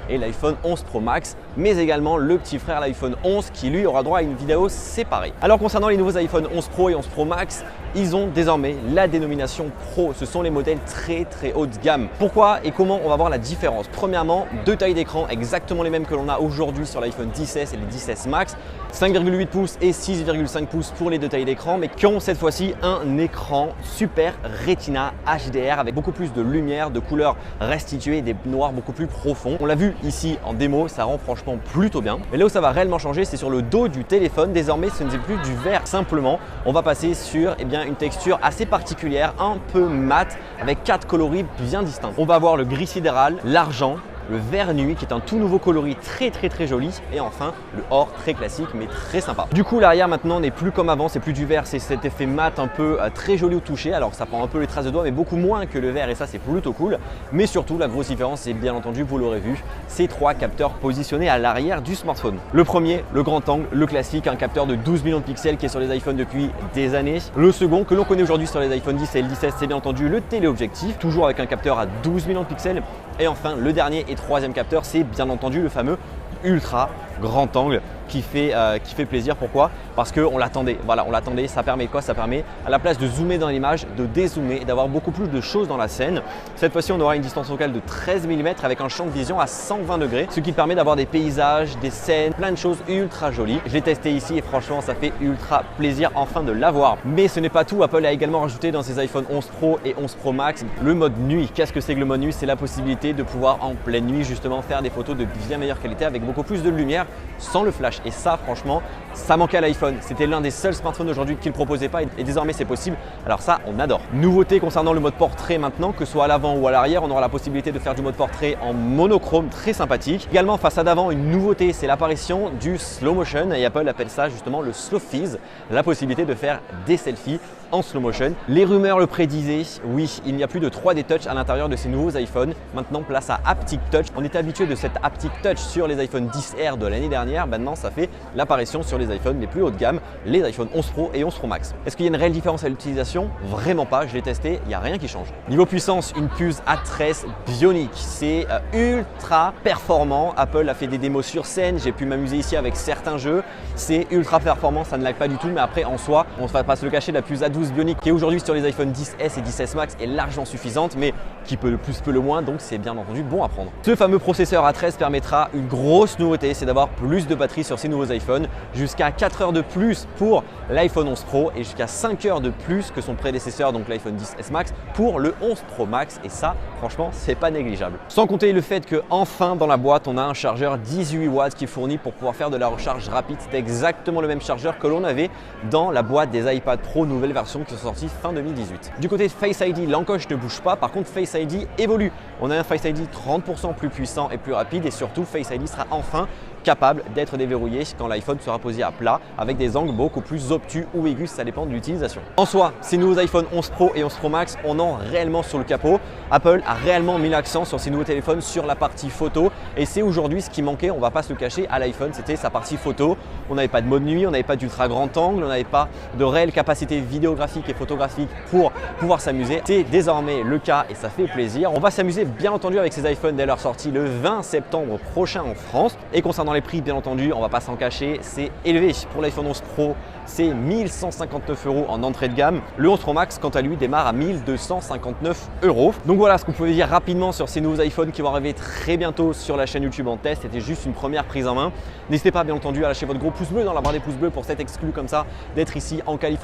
et l'iPhone 11 Pro Max, mais également le petit frère, l'iPhone 11, qui lui aura droit à une vidéo séparée. Alors concernant les nouveaux iPhone 11 Pro et 11 Pro Max, ils ont désormais la dénomination Pro. Ce sont les modèles très haut de gamme. Pourquoi et comment on va voir la différence? Premièrement, deux tailles d'écran exactement les mêmes que l'on a aujourd'hui sur l'iPhone XS et les XS Max, 5,8 pouces et 6,5 pouces pour les deux tailles d'écran, mais qui ont cette fois-ci un écran Super Retina HDR avec beaucoup plus de lumière, de couleurs restituées et des noirs beaucoup plus profonds. On l'a vu ici en démo, ça rend franchement plutôt bien. Mais là où ça va réellement changer, c'est sur le dos du téléphone. Désormais, ce n'est plus du verre simplement. On va passer sur une texture assez particulière, un peu mat, avec 4 coloris bien distincts. On va avoir le gris sidéral, l'argent, le vert nuit qui est un tout nouveau coloris très joli, et enfin le or très classique mais très sympa. Du coup l'arrière maintenant n'est plus comme avant, c'est plus du vert, c'est cet effet mat un peu très joli au toucher, alors ça prend un peu les traces de doigts mais beaucoup moins que le vert, et ça c'est plutôt cool. Mais surtout la grosse différence, c'est bien entendu, vous l'aurez vu, ces 3 capteurs positionnés à l'arrière du smartphone. Le premier, le grand angle, le classique, un capteur de 12 millions de pixels qui est sur les iPhones depuis des années. Le second que l'on connaît aujourd'hui sur les iPhone 10 et le 17, c'est bien entendu le téléobjectif, toujours avec un capteur à 12 millions de pixels. Et enfin, le dernier et troisième capteur, c'est bien entendu le fameux ultra grand angle qui fait plaisir. Pourquoi? Parce qu'on l'attendait. Voilà, on l'attendait. Ça permet quoi? Ça permet, à la place de zoomer dans l'image, de dézoomer et d'avoir beaucoup plus de choses dans la scène. Cette fois-ci, on aura une distance focale de 13 mm avec un champ de vision à 120 degrés, ce qui permet d'avoir des paysages, des scènes, plein de choses ultra jolies. Je l'ai testé ici et franchement, ça fait ultra plaisir enfin de l'avoir. Mais ce n'est pas tout. Apple a également rajouté dans ses iPhone 11 Pro et 11 Pro Max le mode nuit. Qu'est-ce que c'est que le mode nuit? C'est la possibilité de pouvoir en pleine nuit justement faire des photos de bien meilleure qualité avec beaucoup plus de lumière sans le flash. Et ça, franchement, ça manquait à l'iPhone. C'était l'un des seuls smartphones aujourd'hui qui ne le proposait pas, et désormais c'est possible. Alors ça, on adore. Nouveauté concernant le mode portrait maintenant, que ce soit à l'avant ou à l'arrière, on aura la possibilité de faire du mode portrait en monochrome très sympathique. Également, façade avant, une nouveauté, c'est l'apparition du slow motion, et Apple appelle ça justement le slow fizz, la possibilité de faire des selfies en slow motion. Les rumeurs le prédisaient, oui, il n'y a plus de 3D Touch à l'intérieur de ces nouveaux iPhones. Maintenant, place à Haptic Touch. On était habitué de cette Haptic Touch sur les iPhone XR de l'année dernière. Maintenant, ça fait l'apparition sur les iPhones les plus haut de gamme, les iPhone 11 Pro et 11 Pro Max. Est-ce qu'il y a une réelle différence à l'utilisation? Vraiment pas, je l'ai testé, il n'y a rien qui change. Niveau puissance, une puce A13 Bionic, c'est ultra performant. Apple a fait des démos sur scène, j'ai pu m'amuser ici avec certains jeux. C'est ultra performant, ça ne lag pas du tout, mais après en soi, on ne va pas se le cacher, la puce A12 Bionic qui est aujourd'hui sur les iPhone 10S et 10S Max est largement suffisante, mais qui peut le plus peut le moins, donc c'est bien entendu bon à prendre. Ce fameux processeur A13 permettra une grosse nouveauté, c'est d'avoir plus de batterie sur ces nouveaux iPhones, jusqu'à 4 heures de plus pour l'iPhone 11 Pro et jusqu'à 5 heures de plus que son prédécesseur, donc l'iPhone 10S Max, pour le 11 Pro Max, et ça franchement c'est pas négligeable. Sans compter le fait que enfin dans la boîte on a un chargeur 18 watts qui est fourni pour pouvoir faire de la recharge rapide. C'est exactement le même chargeur que l'on avait dans la boîte des iPad Pro nouvelle version qui sont sortis fin 2018. Du côté de Face ID, l'encoche ne bouge pas, par contre Face ID évolue. On a un Face ID 30% plus puissant et plus rapide, et surtout Face ID sera enfin capable d'être déverrouillé quand l'iPhone sera posé à plat avec des angles beaucoup plus obtus ou aigus, ça dépend de l'utilisation. En soi, ces nouveaux iPhone 11 Pro et 11 Pro Max, on en réellement sur le capot. Apple a réellement mis l'accent sur ces nouveaux téléphones sur la partie photo, et c'est aujourd'hui ce qui manquait, on va pas se le cacher, à l'iPhone, c'était sa partie photo. On n'avait pas de mode nuit, on n'avait pas d'ultra grand angle, on n'avait pas de réelle capacité vidéographique et photographique pour pouvoir s'amuser. C'est désormais le cas et ça fait plaisir. On va s'amuser bien entendu avec ces iPhones dès leur sortie le 20 septembre prochain en France. Et concernant les prix, bien entendu, on va pas s'en cacher, c'est élevé. Pour l'iPhone 11 Pro, c'est 1159 € en entrée de gamme. Le 11 Pro Max, quant à lui, démarre à 1259 €. Donc voilà ce qu'on pouvait dire rapidement sur ces nouveaux iPhones qui vont arriver très bientôt sur la chaîne YouTube en test. C'était juste une première prise en main. N'hésitez pas bien entendu à lâcher votre gros pouce bleu dans la barre des pouces bleus pour cette exclu comme ça, d'être ici en Californie.